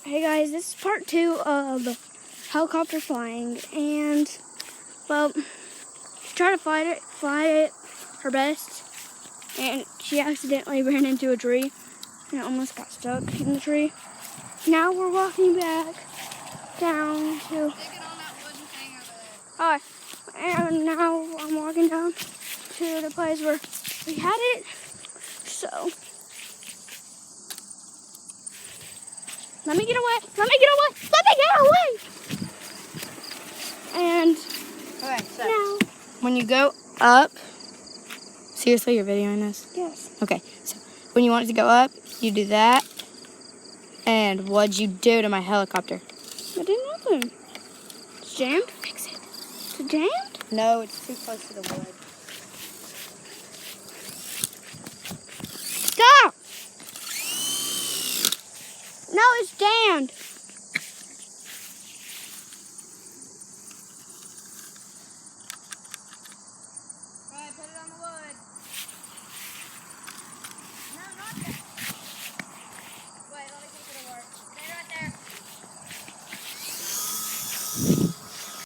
Hey guys, this is part 2 of helicopter flying, and well, she tried to fly it her best, and she accidentally ran into a tree and almost got stuck in the tree. Now we're walking back down to and now I'm walking down to the place where we had it. So let me get away! Let me get away! Let me get away! And Okay, so now, when you go up, seriously, you're videoing this? yes. Okay, so when you want it to go up, you do that. And what'd you do to my helicopter? I did nothing. It's jammed? Fix it. It's jammed? No, it's too close to the wood. Stop! No, it's jammed. Alright, put it on the wood.